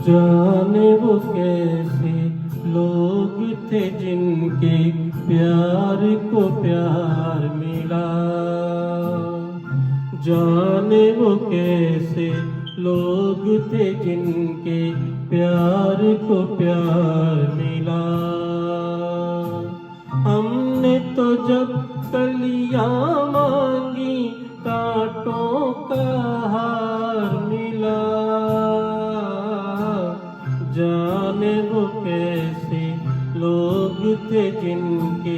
जाने वो कैसे लोग थे जिनके प्यार को प्यार मिला। जाने वो कैसे लोग थे जिनके प्यार को प्यार मिला। हमने तो जब कलियां मांगी कांटों का हार मिला। जाने वो कैसे लोग थे जिनके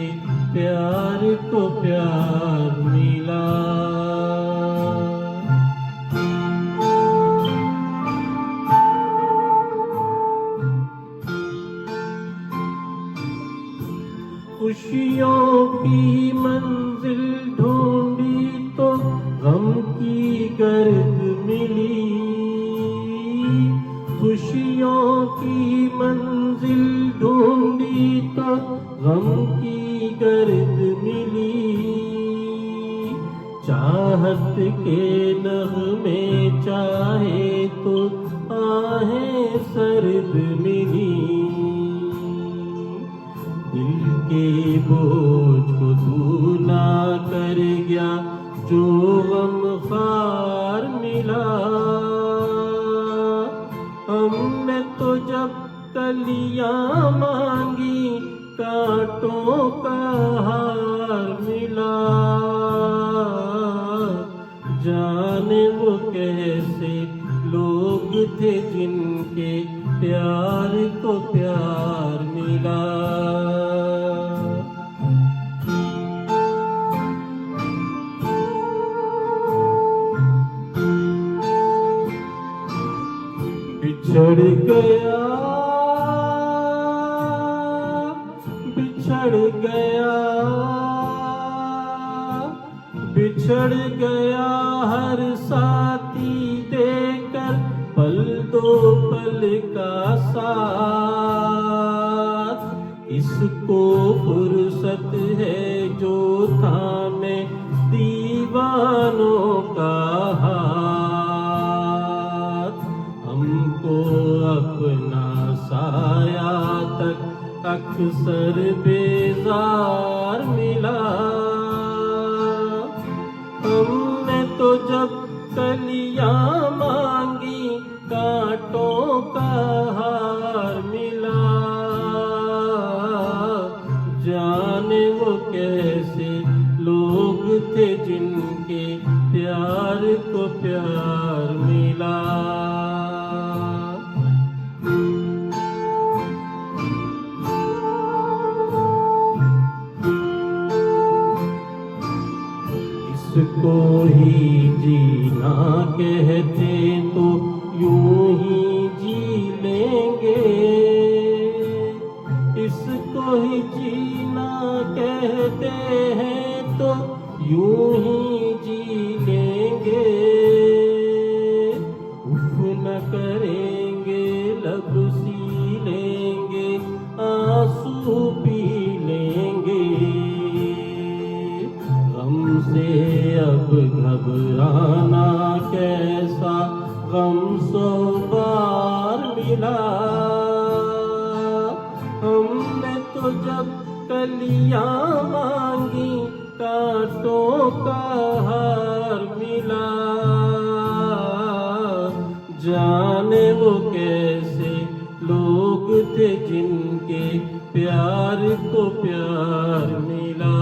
प्यार को प्यार मिला। खुशियों की मंजिल ढूंढी तो गम की गर्द मिली। खुशियों की मंजिल ढूंढी तो गम की गर्द मिली। चाहत के नग़्मे चाहे तो आहें सर्द मिली। दिल के बोझ को तू ना कर गया जो गम ख़ार मिला। हमने तो जब कलियां मांगी कांटों का हार मिला। जाने वो कैसे लोग थे जिनके प्यार को प्यार मिला। बिछड़ गया, बिछड़ गया, बिछड़ गया हर साथी देकर पल दो पल का साथ। इसको फुर्सत है जो थामे दीवानों का हाथ। हमको अपना साया तक अक्सर बेजार मिला। हमने तो जब कलियां मांगी कांटों का हार मिला। जाने वो कैसे लोग थे जिनके प्यार को प्यार मिला। इसको ही जीना कहते तो यूं ही जी लेंगे। इसको ही जीना कहते हैं तो यूं ही जी लेंगे। उफ न करेंगे लब सी लेंगे आंसू पी लेंगे। गम से अब घबराना कैसा गम 100 बार मिला। हमने तो जब कलियां मांगी कांटों का हार मिला। जाने वो कैसे लोग थे जिनके प्यार को प्यार मिला।